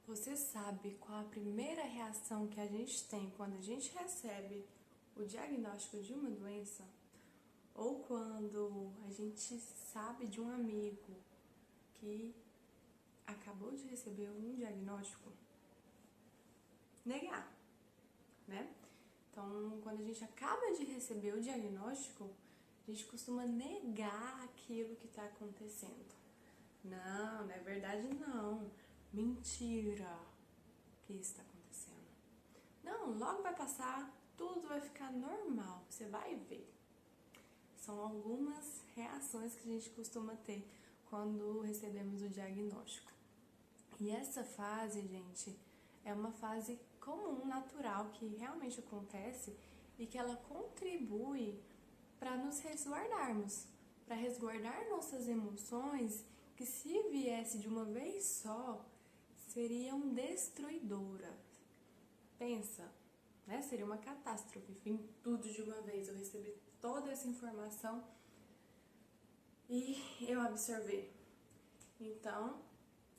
Você sabe qual a primeira reação que a gente tem quando a gente recebe o diagnóstico de uma doença? Ou quando a gente sabe de um amigo que acabou de receber um diagnóstico? Negar, né? Então, quando a gente acaba de receber o diagnóstico, a gente costuma negar aquilo que está acontecendo. Não, não é verdade não. Mentira que isso está acontecendo. Não, logo vai passar, tudo vai ficar normal, você vai ver. São algumas reações que a gente costuma ter quando recebemos o diagnóstico. E essa fase, gente, é uma fase comum, natural, que realmente acontece e que ela contribui para nos resguardarmos, para resguardar nossas emoções que, se viesse de uma vez só, seriam destruidoras. Pensa, né? Seria uma catástrofe, vim tudo de uma vez, eu recebi toda essa informação e eu absorver. Então,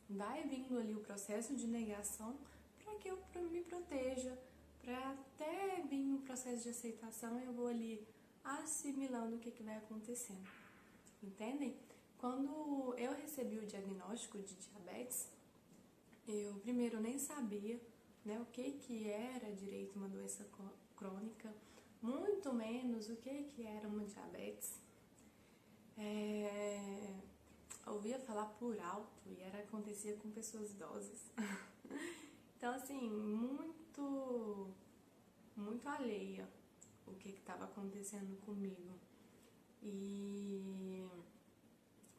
vai vindo ali o processo de negação para que eu me proteja, para até vir o processo de aceitação eu vou ali assimilando o que vai acontecendo. Entendem? Quando eu recebi o diagnóstico de diabetes, eu primeiro nem sabia, né, o que era direito uma doença crônica, muito menos o que era uma diabetes. Ouvia falar por alto e acontecia com pessoas idosas. Então, assim, muito alheia o que estava acontecendo comigo. E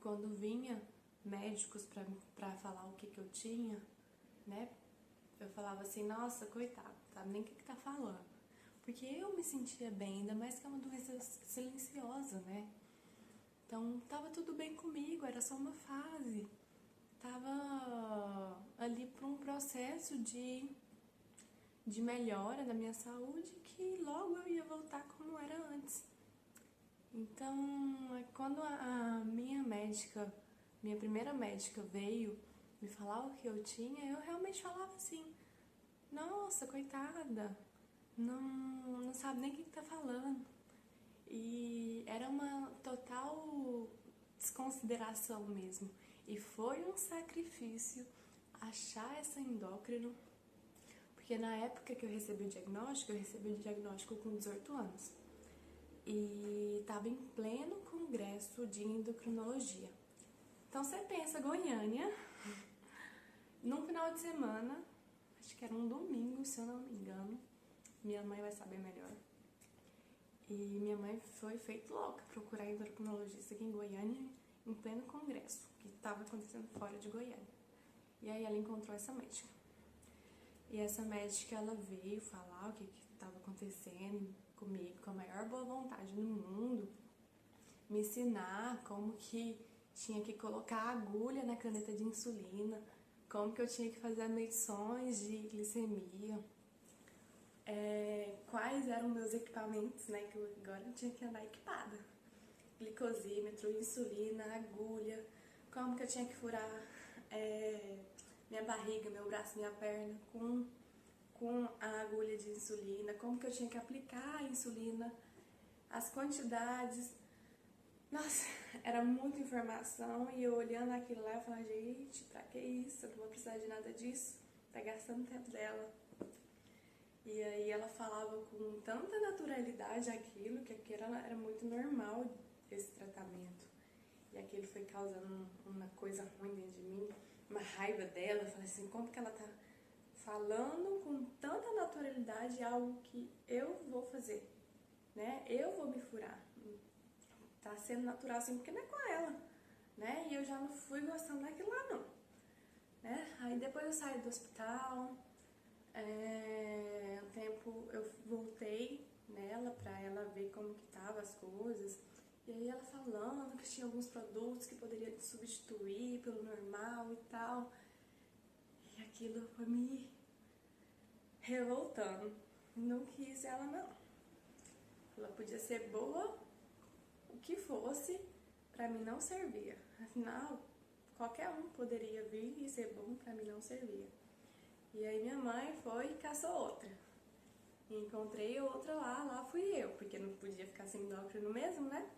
quando vinha médicos para falar o que eu tinha, né, eu falava assim, nossa, coitado, sabe nem o que tá falando. Porque eu me sentia bem, ainda mais que é uma doença silenciosa, né? Então, tava tudo bem comigo, era só uma fase. Tava ali para um processo de melhora da minha saúde que logo eu ia voltar como era antes. Então, quando a minha primeira médica veio me falar o que eu tinha, eu realmente falava assim, nossa, coitada, não sabe nem o que tá falando. E era uma total desconsideração mesmo. E foi um sacrifício achar essa endócrino, porque na época que eu recebi o diagnóstico com 18 anos. E estava em pleno congresso de endocrinologia. Então você pensa, Goiânia, num final de semana, acho que era um domingo, se eu não me engano, minha mãe vai saber melhor. E minha mãe foi feito louca procurar endocrinologista aqui em Goiânia, em pleno congresso, que estava acontecendo fora de Goiânia. E aí ela encontrou essa médica. E essa médica, ela veio falar o que estava acontecendo comigo, com a maior boa vontade do mundo, me ensinar como que tinha que colocar a agulha na caneta de insulina, como que eu tinha que fazer medições de glicemia, quais eram meus equipamentos, né, que eu agora tinha que andar equipada. Glicosímetro, insulina, agulha, como que eu tinha que furar minha barriga, meu braço, minha perna com a agulha de insulina, como que eu tinha que aplicar a insulina, as quantidades. Nossa, era muita informação e eu olhando aquilo lá, eu falava, gente, pra que isso? Eu não vou precisar de nada disso, tá gastando tempo dela. E aí ela falava com tanta naturalidade aquilo, que aquilo era muito normal, esse tratamento. E aquilo foi causando uma coisa ruim dentro de mim, uma raiva dela. Eu falei assim, como que ela tá falando com tanta naturalidade algo que eu vou fazer, né? Eu vou me furar. Tá sendo natural assim, porque não é com ela, né? E eu já não fui gostando daquilo lá, não. Né? Aí depois eu saí do hospital, um tempo eu voltei nela pra ela ver como que tava as coisas. E aí ela falando que tinha alguns produtos que poderiam substituir pelo normal e tal. E aquilo foi me revoltando. Não quis ela, não. Ela podia ser boa, o que fosse, pra mim não servia. Afinal, qualquer um poderia vir e ser bom, pra mim não servia. E aí minha mãe foi e caçou outra. E encontrei outra lá fui eu, porque não podia ficar sem endócrino mesmo, né?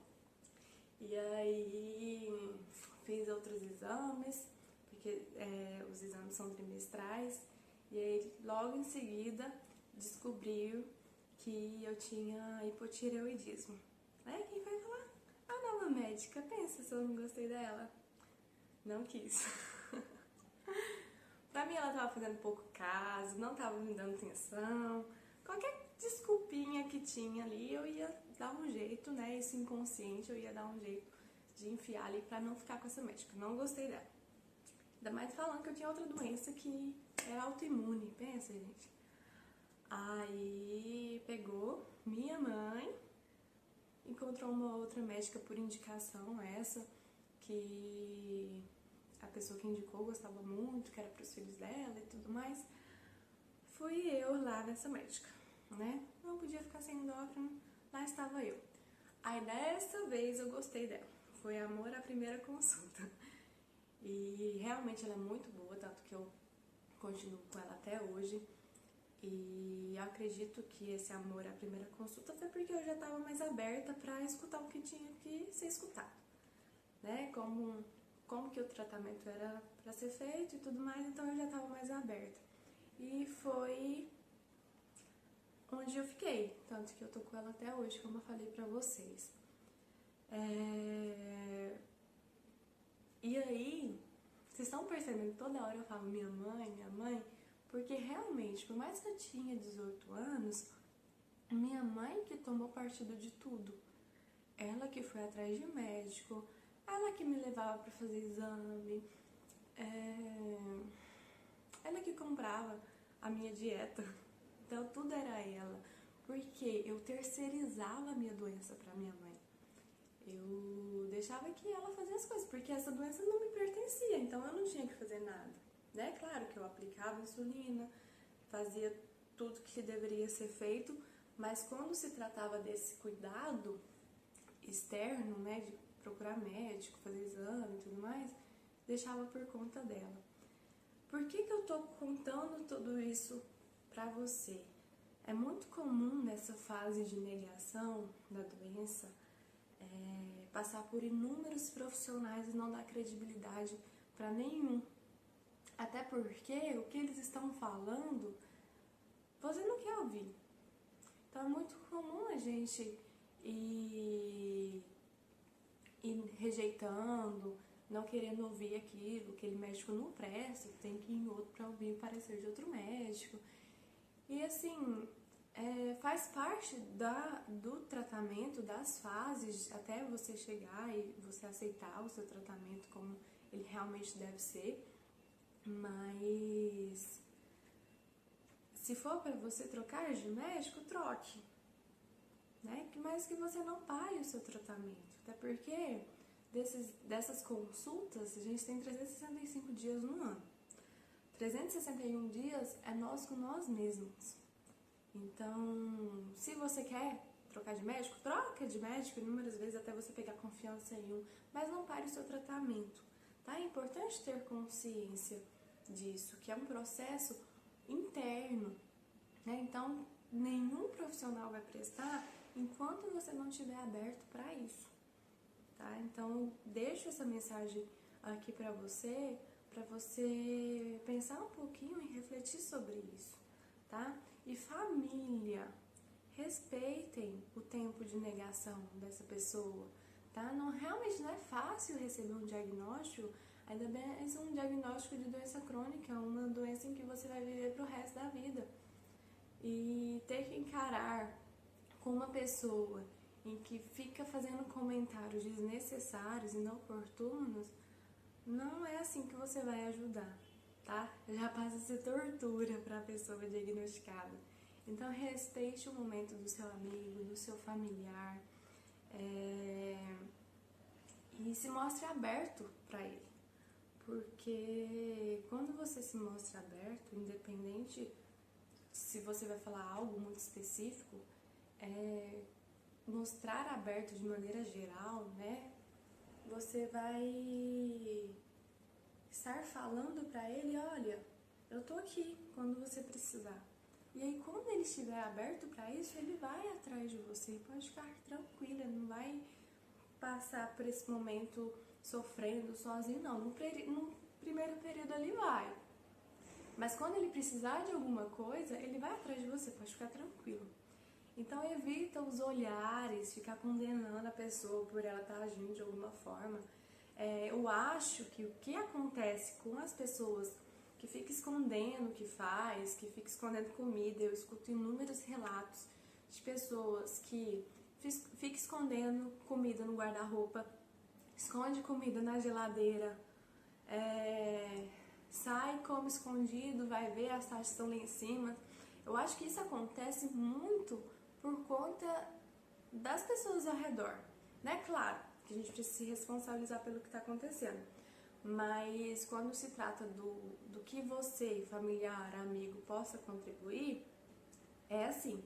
E aí fiz outros exames, porque os exames são trimestrais, e aí logo em seguida descobriu que eu tinha hipotireoidismo. Aí quem vai falar? A nova médica, pensa se eu não gostei dela. Não quis. Pra mim ela tava fazendo pouco caso, não tava me dando atenção. Qualquer desculpinha que tinha ali, eu ia dar um jeito, né? Isso inconsciente, eu ia dar um jeito de enfiar ali pra não ficar com essa médica. Não gostei dela. Ainda mais falando que eu tinha outra doença que era autoimune. Pensa, gente. Aí pegou minha mãe, encontrou uma outra médica por indicação, essa que a pessoa que indicou gostava muito, que era pros filhos dela e tudo mais. Fui eu lá nessa médica, né? Não podia ficar sem endócrino, lá estava eu. Aí dessa vez eu gostei dela. Foi amor à primeira consulta. E realmente ela é muito boa, tanto que eu continuo com ela até hoje. E eu acredito que esse amor à primeira consulta foi porque eu já estava mais aberta para escutar o que tinha que ser escutado, né? Como que o tratamento era para ser feito e tudo mais, então eu já estava mais aberta. E foi onde eu fiquei, tanto que eu tô com ela até hoje, como eu falei pra vocês. E aí, vocês estão percebendo que toda hora eu falo minha mãe, porque realmente, por mais que eu tinha 18 anos, minha mãe que tomou partido de tudo. Ela que foi atrás de médico, ela que me levava pra fazer exame, ela que comprava a minha dieta. Então tudo era ela, porque eu terceirizava a minha doença pra minha mãe. Eu deixava que ela fazia as coisas, porque essa doença não me pertencia, então eu não tinha que fazer nada, né? Claro que eu aplicava insulina, fazia tudo que deveria ser feito, mas quando se tratava desse cuidado externo, né, de procurar médico, fazer exame e tudo mais, deixava por conta dela. Por que eu tô contando tudo isso pra você? É muito comum nessa fase de negação da doença passar por inúmeros profissionais e não dar credibilidade para nenhum. Até porque o que eles estão falando, você não quer ouvir. Então é muito comum a gente ir rejeitando, não querendo ouvir aquele médico não presta, tem que ir em outro para ouvir o parecer de outro médico. E assim, faz parte do tratamento, das fases, até você chegar e você aceitar o seu tratamento como ele realmente deve ser. Mas se for para você trocar de médico, troque, né? Mas que você não pare o seu tratamento, até porque dessas consultas a gente tem 365 dias no ano. 361 dias é nós com nós mesmos. Então, se você quer trocar de médico, troca de médico inúmeras vezes até você pegar confiança em um, mas não pare o seu tratamento, tá? É importante ter consciência disso, que é um processo interno, né? Então, nenhum profissional vai prestar enquanto você não estiver aberto para isso, tá? Então, deixo essa mensagem aqui para você pensar um pouquinho e refletir sobre isso, tá? E família, respeitem o tempo de negação dessa pessoa, tá? Realmente não é fácil receber um diagnóstico, ainda mais um diagnóstico de doença crônica, uma doença em que você vai viver pro resto da vida. E ter que encarar com uma pessoa em que fica fazendo comentários desnecessários e inoportunos, não é assim que você vai ajudar, tá? Já passa a ser tortura para a pessoa diagnosticada. Então, respeite o momento do seu amigo, do seu familiar, e se mostre aberto para ele. Porque quando você se mostra aberto, independente se você vai falar algo muito específico, mostrar aberto de maneira geral, né? Você vai estar falando para ele, olha, eu tô aqui quando você precisar. E aí, quando ele estiver aberto para isso, ele vai atrás de você. Pode ficar tranquila, não vai passar por esse momento sofrendo sozinho, não. No primeiro período ele vai. Mas quando ele precisar de alguma coisa, ele vai atrás de você, pode ficar tranquilo. Então evita os olhares, ficar condenando a pessoa por ela estar agindo de alguma forma. Eu acho que o que acontece com as pessoas que ficam escondendo o que faz, que ficam escondendo comida, eu escuto inúmeros relatos de pessoas que ficam escondendo comida no guarda-roupa, esconde comida na geladeira, sai, come escondido, vai ver, as taxas estão lá em cima. Eu acho que isso acontece muito por conta das pessoas ao redor, né? Claro que a gente precisa se responsabilizar pelo que está acontecendo, mas quando se trata do que você, familiar, amigo, possa contribuir, é assim,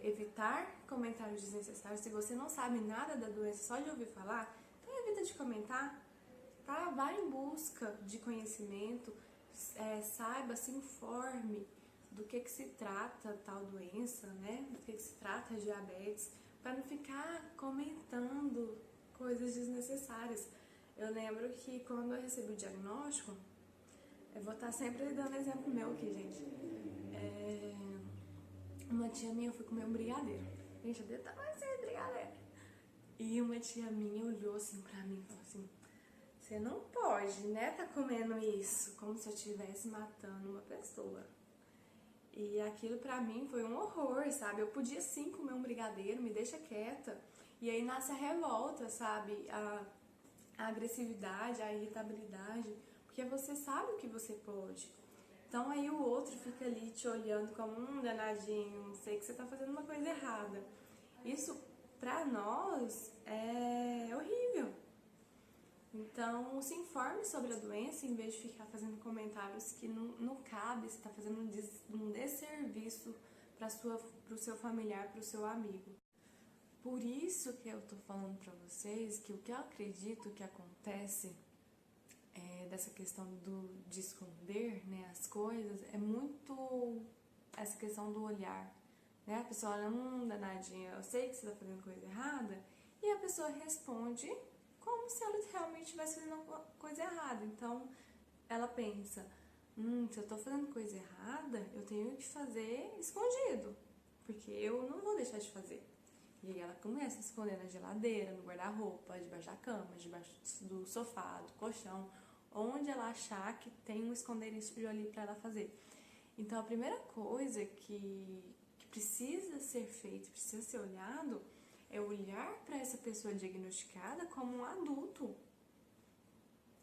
evitar comentários desnecessários. Se você não sabe nada da doença só de ouvir falar, então evita de comentar, tá? Vá em busca de conhecimento, saiba, se informe do que se trata tal doença, né? Do que se trata a diabetes, para não ficar comentando coisas desnecessárias. Eu lembro que quando eu recebi o diagnóstico, eu vou estar sempre dando exemplo meu aqui, gente. Uma tia minha, eu fui comer um brigadeiro. Gente, eu devia estar mais sem brigadeiro. E uma tia minha olhou assim pra mim e falou assim: você não pode, né, tá comendo isso, como se eu estivesse matando uma pessoa. E aquilo pra mim foi um horror, sabe? Eu podia sim comer um brigadeiro, me deixa quieta. E aí nasce a revolta, sabe? A agressividade, a irritabilidade, porque você sabe o que você pode. Então aí o outro fica ali te olhando como danadinho, sei que você tá fazendo uma coisa errada. Isso pra nós é horrível. Então, se informe sobre a doença em vez de ficar fazendo comentários que não cabe, você está fazendo um desserviço para o seu familiar, para o seu amigo. Por isso que eu tô falando para vocês que o que eu acredito que acontece dessa questão de esconder, né, as coisas, é muito essa questão do olhar. Né? A pessoa olha, danadinha, eu sei que você está fazendo coisa errada, e a pessoa responde como se ela realmente estivesse fazendo uma coisa errada. Então, ela pensa, se eu tô fazendo coisa errada, eu tenho que fazer escondido, porque eu não vou deixar de fazer. E aí ela começa a esconder na geladeira, no guarda-roupa, debaixo da cama, debaixo do sofá, do colchão, onde ela achar que tem um esconderijo ali pra ela fazer. Então, a primeira coisa que precisa ser feita, precisa ser olhado, é olhar para essa pessoa diagnosticada como um adulto.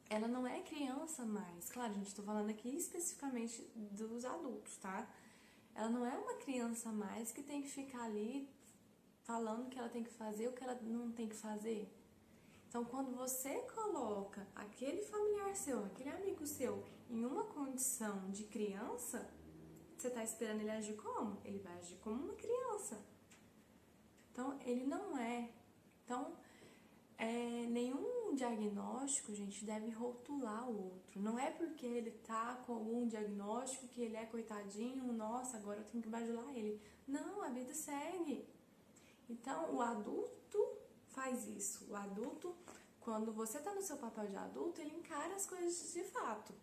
Ela não é criança mais. Claro, a gente está falando aqui especificamente dos adultos, tá? Ela não é uma criança mais que tem que ficar ali falando o que ela tem que fazer, o que ela não tem que fazer. Então, quando você coloca aquele familiar seu, aquele amigo seu, em uma condição de criança, você está esperando ele agir como? Ele vai agir como uma criança. Então, ele não é. Então, nenhum diagnóstico, gente, deve rotular o outro. Não é porque ele tá com algum diagnóstico que ele é coitadinho, nossa, agora eu tenho que bajular ele. Não, a vida segue. Então, o adulto faz isso. O adulto, quando você tá no seu papel de adulto, ele encara as coisas de fato.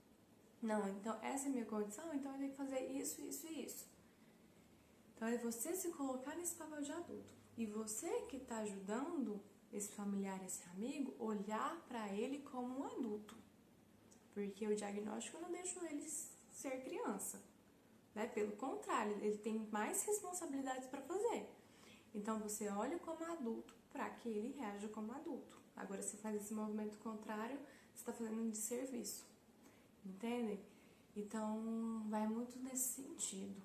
Não, então essa é a minha condição, então eu tenho que fazer isso, isso e isso. Então, é você se colocar nesse papel de adulto. E você que está ajudando esse familiar, esse amigo, olhar para ele como um adulto. Porque o diagnóstico não deixa ele ser criança. Né? Pelo contrário, ele tem mais responsabilidades para fazer. Então, você olha como adulto para que ele reaja como adulto. Agora, se faz esse movimento contrário, você está fazendo um desserviço. Entendem? Então, vai muito nesse sentido.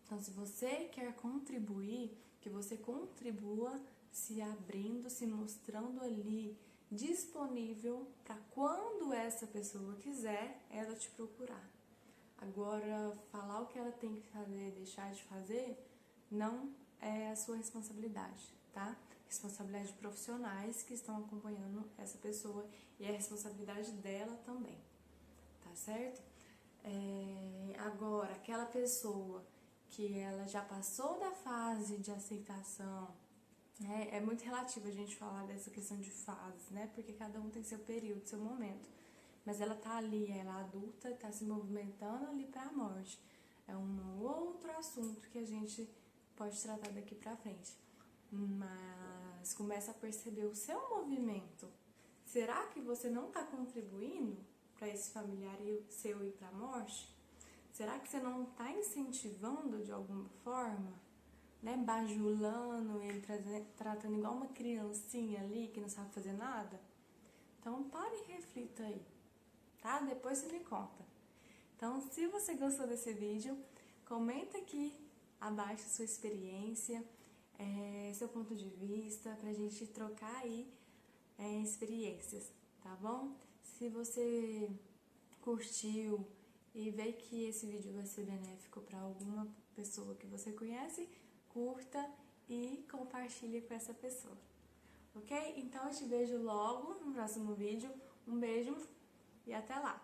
Então, se você quer contribuir, que você contribua se abrindo, se mostrando ali disponível para quando essa pessoa quiser, ela te procurar. Agora, falar o que ela tem que fazer, deixar de fazer, não é a sua responsabilidade, tá? Responsabilidade de profissionais que estão acompanhando essa pessoa e é a responsabilidade dela também, tá certo? Agora, aquela pessoa que ela já passou da fase de aceitação, né? É muito relativo a gente falar dessa questão de fases, né? Porque cada um tem seu período, seu momento. Mas ela tá ali, ela é adulta, tá se movimentando ali para a morte. É um outro assunto que a gente pode tratar daqui para frente. Mas começa a perceber o seu movimento. Será que você não está contribuindo para esse familiar seu ir para a morte? Será que você não está incentivando de alguma forma, né? Bajulando ele, tratando igual uma criancinha ali que não sabe fazer nada? Então pare e reflita aí, tá? Depois você me conta. Então, se você gostou desse vídeo, comenta aqui abaixo sua experiência, seu ponto de vista, pra gente trocar aí experiências, tá bom? Se você curtiu e vê que esse vídeo vai ser benéfico para alguma pessoa que você conhece, curta e compartilhe com essa pessoa, ok? Então eu te vejo logo no próximo vídeo. Um beijo e até lá!